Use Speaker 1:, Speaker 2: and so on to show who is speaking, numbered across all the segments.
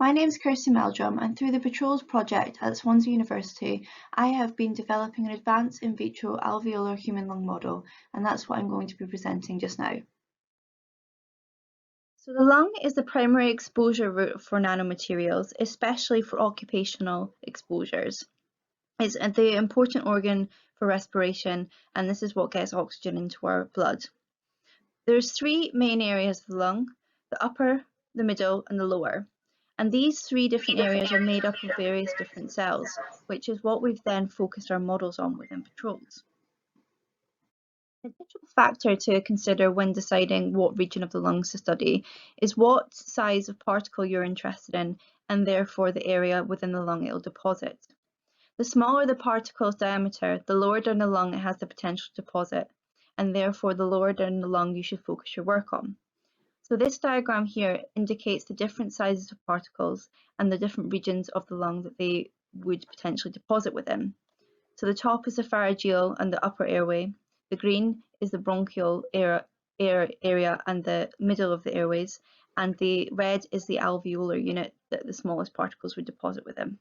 Speaker 1: My name is Kirsty Meldrum, and through the Patrols project at Swansea University, I have been developing an advanced in vitro alveolar human lung model, and that's what I'm going to be presenting just now. So the lung is the primary exposure route for nanomaterials, especially for occupational exposures. It's the important organ for respiration, and this is what gets oxygen into our blood. There's three main areas of the lung: the upper, the middle, and the lower. And these three different areas are made up of various different cells, which is what we've then focused our models on within Patrols. An additional factor to consider when deciding what region of the lungs to study is what size of particle you're interested in, and therefore the area within the lung it will deposit. The smaller the particle's diameter, the lower down the lung it has the potential to deposit, and therefore the lower down the lung you should focus your work on. So this diagram here indicates the different sizes of particles and the different regions of the lung that they would potentially deposit within. So the top is the pharyngeal and the upper airway. The green is the bronchial area and the middle of the airways, and the red is the alveolar unit that the smallest particles would deposit within.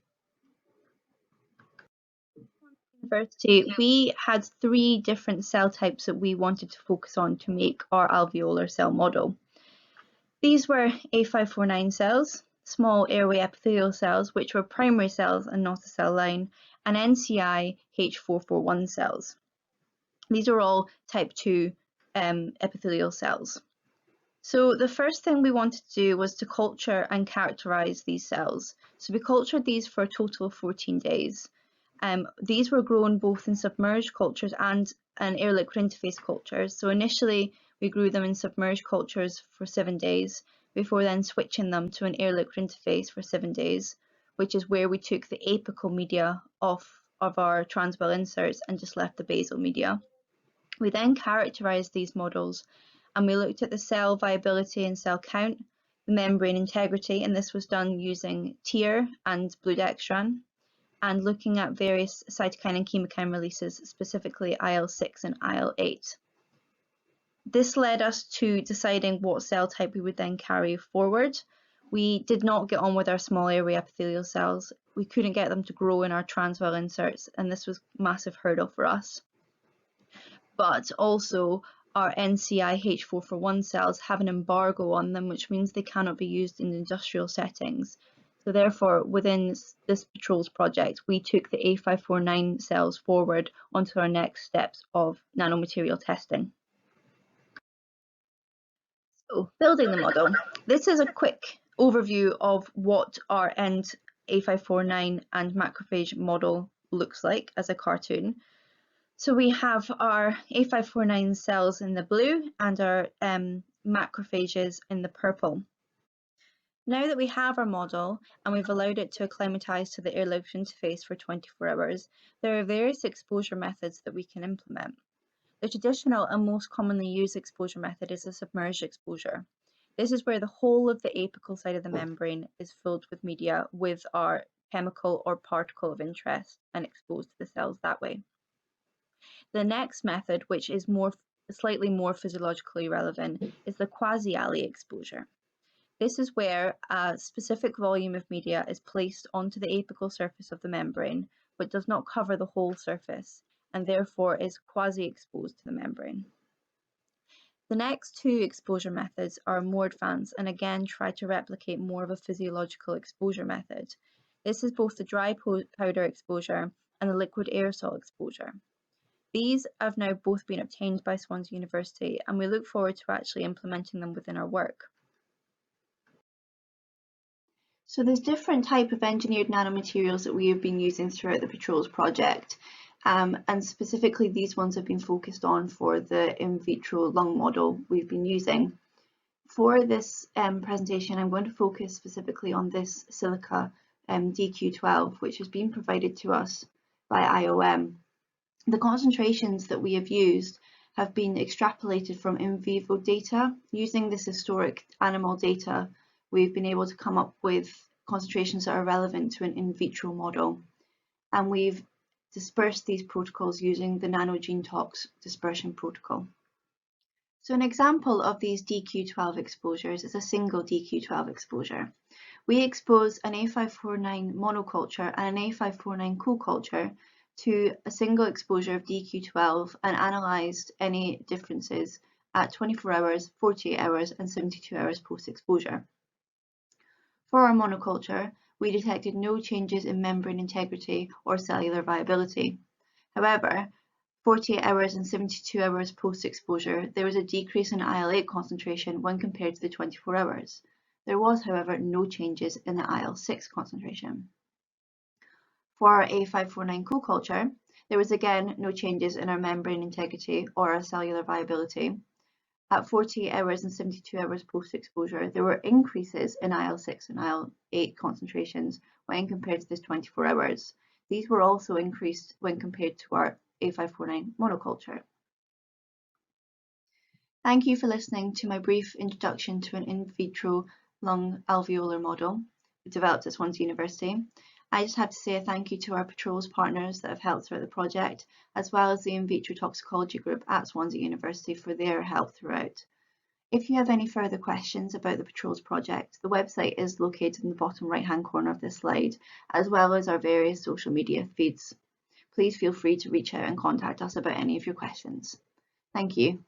Speaker 1: University, we had three different cell types that we wanted to focus on to make our alveolar cell model. These were A549 cells, small airway epithelial cells, which were primary cells and not a cell line, and NCI H441 cells. These are all type 2 epithelial cells. So the first thing we wanted to do was to culture and characterize these cells. So we cultured these for a total of 14 days. These were grown both in submerged cultures and air liquid interface cultures. So initially we grew them in submerged cultures for 7 days, before then switching them to an air liquid interface for 7 days, which is where we took the apical media off of our transwell inserts and just left the basal media. We then characterized these models, and we looked at the cell viability and cell count, the membrane integrity, and this was done using TEER and Bludextran, and looking at various cytokine and chemokine releases, specifically IL-6 and IL-8. This led us to deciding what cell type we would then carry forward. We did not get on with our small airway epithelial cells. We couldn't get them to grow in our transwell inserts, and this was a massive hurdle for us. But also, our NCI H441 cells have an embargo on them, which means they cannot be used in industrial settings. So therefore, within this Patrols project, we took the A549 cells forward onto our next steps of nanomaterial testing. So, building the model. This is a quick overview of what our end A549 and macrophage model looks like as a cartoon. So we have our A549 cells in the blue and our macrophages in the purple. Now that we have our model and we've allowed it to acclimatise to the air liquid interface for 24 hours, there are various exposure methods that we can implement. The traditional and most commonly used exposure method is a submerged exposure. This is where the whole of the apical side of the membrane is filled with media with our chemical or particle of interest and exposed to the cells that way. The next method, which is slightly more physiologically relevant, is the quasi-alley exposure. This is where a specific volume of media is placed onto the apical surface of the membrane, but does not cover the whole surface, and therefore is quasi-exposed to the membrane. The next two exposure methods are more advanced and again try to replicate more of a physiological exposure method. This is both the dry powder exposure and the liquid aerosol exposure. These have now both been obtained by Swansea University, and we look forward to actually implementing them within our work. So there's different type of engineered nanomaterials that we have been using throughout the Patrols project, and specifically these ones have been focused on for the in vitro lung model we've been using. For this presentation, I'm going to focus specifically on this silica DQ12, which has been provided to us by IOM. The concentrations that we have used have been extrapolated from in vivo data. Using this historic animal data, we've been able to come up with concentrations that are relevant to an in vitro model. And we've dispersed these protocols using the nanogene-tox dispersion protocol. So an example of these DQ12 exposures is a single DQ12 exposure. We exposed an A549 monoculture and an A549 co-culture to a single exposure of DQ12 and analysed any differences at 24 hours, 48 hours and 72 hours post-exposure. For our monoculture, we detected no changes in membrane integrity or cellular viability. However, 48 hours and 72 hours post-exposure, there was a decrease in IL-8 concentration when compared to the 24 hours. There was, however, no changes in the IL-6 concentration. For our A549 co-culture, there was again no changes in our membrane integrity or our cellular viability. At 48 hours and 72 hours post-exposure, there were increases in IL-6 and IL-8 concentrations when compared to this 24 hours. These were also increased when compared to our A549 monoculture. Thank you for listening to my brief introduction to an in vitro lung alveolar model developed at Swansea University. I just have to say a thank you to our patrols partners that have helped throughout the project, as well as the in vitro toxicology group at Swansea University for their help throughout. If you have any further questions about the patrols project, the website is located in the bottom right hand corner of this slide, as well as our various social media feeds. Please feel free to reach out and contact us about any of your questions. Thank you.